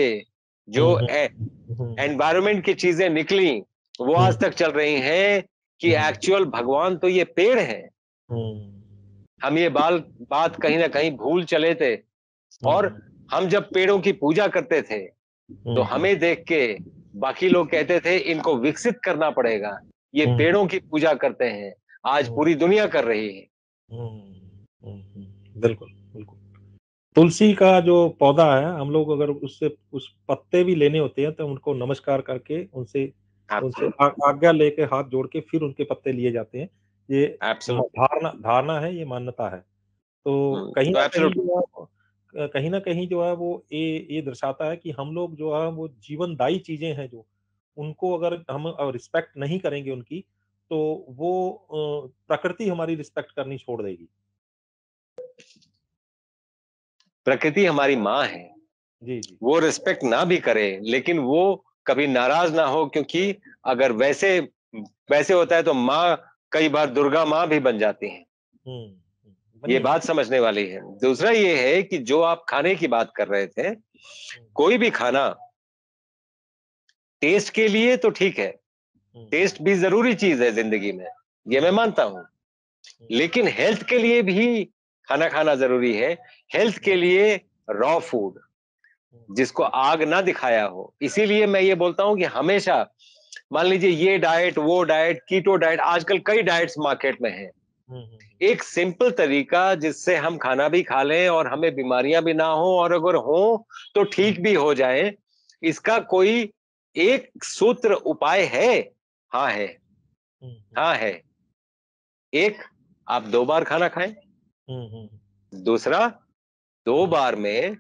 जो हुँ, हुँ, एनवायरनमेंट की चीजें निकली, वो हुँ, आज तक चल रही हैं कि हुँ, एक्चुअल भगवान तो ये पेड़ है। हुँ, हम ये बात कहीं ना कहीं भूल चले थे। और हुँ, हम जब पेड़ों की पूजा करते थे, तो हुँ, हुँ, हमें देख के बाकी लोग कहते थे इनको विकसित करना पड़ेगा। ये हुँ, पेड़ों की पूजा करते हैं। आज हुँ, पूरी दुनिया कर रही है। हुँ, हुँ। बिल्कुल, बिल्कुल। तुलसी का जो पौधा है, हम लोग अगर उससे उस पत्ते भी लेने होते हैं, तो उनको नमस्कार करके उनसे उनसे एब्सोल्युटली, आज्ञा लेके हाथ जोड़ के फिर उनके पत्ते लिए जाते हैं। ये एब्सोल्युटली। धारणा धारणा है, ये मान्यता है। तो कहीं तो न कहीं एब्सोल्युटली, जो है कहीं न कहीं जो है वो ये दर्शाता है कि हम लोग जो है वो जीवनदायी चीज़ें हैं जो, उनको अगर हम रिस्पेक्ट नहीं करेंगे उनकी, तो वो प्रकृति हमारी रिस्पेक्ट करनी छोड़ देगी। प्रकृति हमारी माँ है। जी, जी। वो रिस्पेक्ट ना भी करे, लेकिन वो कभी नाराज ना हो, क्योंकि अगर वैसे वैसे होता है तो माँ कई बार दुर्गा माँ भी बन जाती हैं। हुँ, हुँ। ये बनी है। बात समझने वाली है। दूसरा ये है कि जो आप खाने की बात कर रहे थे, हुँ, कोई भी खाना टेस्ट के लिए तो ठीक है। हुँ, हुँ, टेस्ट भी ज़रूरी चीज़ है ज़िंदगी में, ये मैं हुँ, मानता हूँ। हुँ, लेकिन हेल्थ के लिए भी खाना खाना ज़रूरी है। हेल्थ हुँ, के लिए रॉ फूड, हुँ, जिसको आग ना दिखाया हो। इसीलिए मैं ये बोलता हूँ कि हमेशा मान लीजिए ये डाइट, वो डाइट, कीटो डाइट, आजकल कई डाइट्स मार्केट में हैं। हुँ, हुँ, एक सिंपल तरीका जिससे हम खाना भी खा लें और हमें बीमारियां भी ना हो, और अगर हो तो हुँ, ठीक भी हो जाए। इसका कोई एक सूत्र उपाय है? हाँ है। हुँ, हुँ, हाँ है। एक, आप 2 बार खाना खाएँ। हुँ, हुँ, दूसरा, 2 हुँ, बार में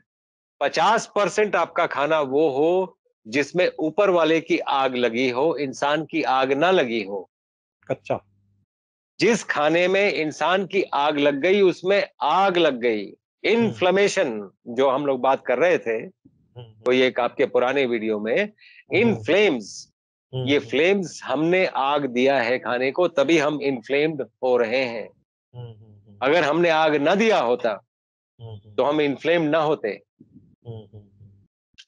50% आपका खाना वो हो जिसमें ऊपर वाले की आग लगी हो, इंसान की आग ना लगी हो। कच्चा। जिस खाने में इंसान की आग लग गई, उसमें आग लग गई। हुँ, इन्फ्लेमेशन जो हम लोग बात कर रहे थे, हुँ, हुँ, कोई एक आपके पुराने वीडियो में, इन हुँ, फ्लेम्स, हुँ, ये हुँ, फ्लेम्स हमने आग दिया है खाने को, तभी हम इन्फ्लेम्ड हो रहे हैं। हुँ, हुँ, हुँ, अगर हमने आग ना दिया होता, हुँ, हुँ, तो हम इन्फ्लेम्ड ना होते। हुँ, हुँ,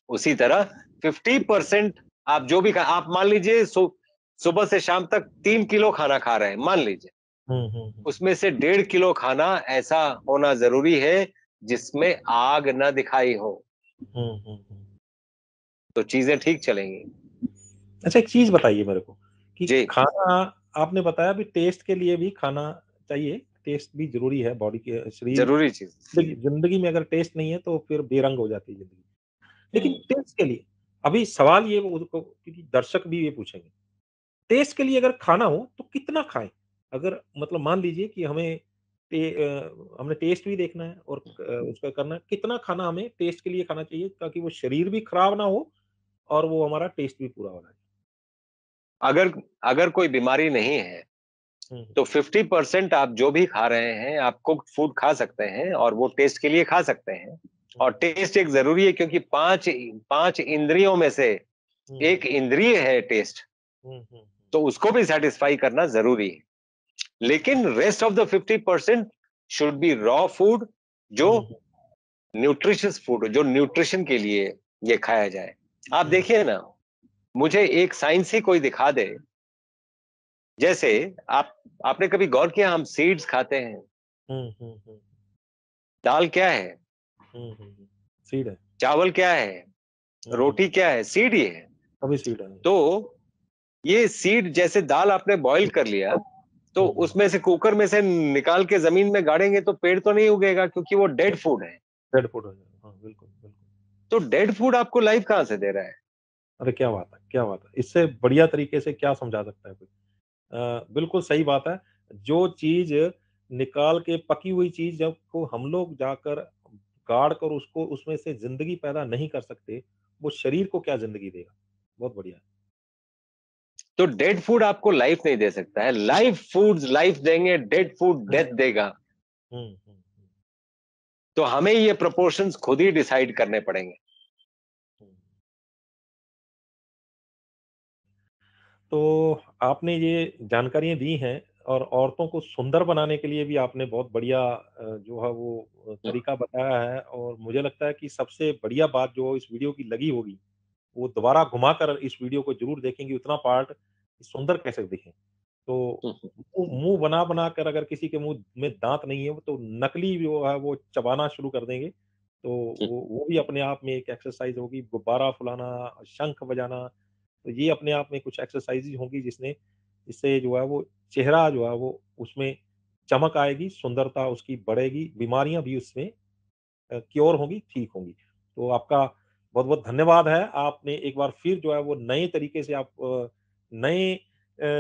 उसी तरह 50% आप जो भी आप मान लीजिए सुबह से शाम तक 3 किलो खाना खा रहे हैं, मान लीजिए, उसमें से 1.5 किलो खाना ऐसा होना जरूरी है जिसमें आग न दिखाई हो, तो चीजें ठीक चलेंगी। अच्छा, एक चीज बताइए मेरे को कि जी। खाना, आपने बताया भी टेस्ट के लिए भी खाना चाहिए, टेस्ट भी जरूरी है बॉडी के, शरीर, जरूरी चीज। जिंदगी में अगर टेस्ट नहीं है तो फिर बेरंग हो जाती है जिंदगी। लेकिन हम्म। टेस्ट के लिए अभी सवाल ये उसको, क्योंकि दर्शक भी ये पूछेंगे, टेस्ट के लिए अगर खाना हो तो कितना खाएं? अगर मतलब मान लीजिए कि हमने टेस्ट भी देखना है और उसका करना है, कितना खाना हमें टेस्ट के लिए खाना चाहिए ताकि वो शरीर भी खराब ना हो और वो हमारा टेस्ट भी पूरा हो जाए? अगर अगर कोई बीमारी नहीं है हुँ, तो 50% आप जो भी खा रहे हैं आप कुक्ड फूड खा सकते हैं और वो टेस्ट के लिए खा सकते हैं। हुँ, और टेस्ट एक जरूरी है क्योंकि पांच इंद्रियों में से हुँ, एक इंद्रिय है टेस्ट, हुँ, हुँ, तो उसको भी सेटिस्फाई करना जरूरी है। लेकिन rest of the 50% should be raw food, जो हुँ, हुँ, न्यूट्रिशियस फूड, जो न्यूट्रिशन के लिए ये खाया जाए। आप हुँ, देखिए ना, मुझे एक साइंस ही कोई दिखा दे, जैसे आपने कभी गौर किया हम सीड्स खाते हैं, हुँ, हुँ, हुँ, दाल क्या है, हुँ, हुँ, सीड है। चावल क्या है, हुँ, हुँ, रोटी क्या है, सीड ही है। सभी सीड है। तो ये सीड, जैसे दाल आपने बॉईल कर लिया, तो हुँ, हुँ, उसमें से कुकर में से निकाल के जमीन में गाड़ेंगे तो पेड़ तो नहीं उगेगा क्योंकि वो डेड फूड है। डेड फूड हो जाएगा। हाँ, बिल्कुल, बिल्कुल। तो डेड फूड आपको लाइफ कहाँ से दे रहा है? अरे क्या बात है! क्या बात है! इससे बढ़िया तरीके से क्या समझा सकता है कोई? बिल्कुल सही बात है। जो चीज़ निकाल के, पकी हुई चीज़ जब को हम लोग जाकर गाड़ कर उसको उसमें से ज़िंदगी पैदा नहीं कर सकते, वो शरीर को क्या ज़िंदगी देगा? बहुत बढ़िया। तो डेड फूड आपको लाइफ नहीं दे सकता है, लाइफ फूड्स लाइफ देंगे, डेड फूड हुँ, डेथ देगा। हुँ, हुँ, हुँ, तो हमें ये प्रोपोर्शंस खुद ही डिसाइड करने पड़ेंगे। हुँ। तो आपने ये जानकारियाँ दी हैं और औरतों को सुंदर बनाने के लिए भी आपने बहुत बढ़िया जो है वो तरीका बताया है, और मुझे लगता है कि सबसे बढ़िया बात जो इस वीडियो की लगी होगी, वो दोबारा घुमाकर इस वीडियो को ज़रूर देखेंगे, उतना पार्ट सुंदर कैसे दिखें। तो मुँह मुँह बना-बना कर अगर किसी के मुँह में दाँत नहीं है, तो नकली जो है वो चबाना शुरू कर देंगे। तो वो भी अपने आप में एक एक्सरसाइज़ होगी, गुब्बारा फुलाना, शंख बजाना, तो ये अपने आप में कुछ एक्सरसाइज़ेज़ होंगी जिससे जो है वो चेहरा जो है वो उसमें चमक आएगी, सुंदरता उसकी बढ़ेगी, बीमारियाँ भी उसमें क्योर होंगी, ठीक होंगी। तो आपका बहुत-बहुत धन्यवाद है। आपने एक बार फिर जो है वो नए तरीके से नए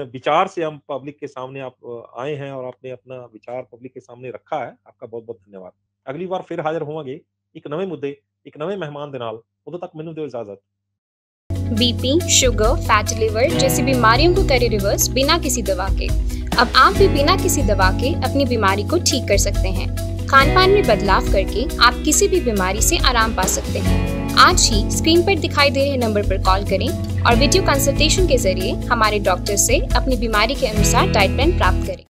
विचार से हम पब्लिक के सामने आप आए हैं और आपने अपना विचार पब्लिक के सामने रखा है। आपका बहुत-बहुत धन्यवाद। अगली बार फिर हाज़िर होवाਂਗੇ एक नਵੇਂ मुद्दे, एक नਵੇਂ मेहमान ਦੇ ਨਾਲ। उदों तक मैनू दियो इजाज़त। बीपी, शुगर, फैटी लिवर जैसी बीमारियों को करे रिवर्स बिना किसी दवा के। अब आप भी बिना किसी दवा के अपनी बीमारी को ठीक कर सकते हैं। खान पान में बदलाव करके आप किसी भी बीमारी से आराम पा सकते हैं। आज ही स्क्रीन पर दिखाई दे रहे नंबर पर कॉल करें और वीडियो कंसल्टेशन के जरिए हमारे डॉक्टर से अपनी बीमारी के अनुसार डाइट प्लान प्राप्त करें।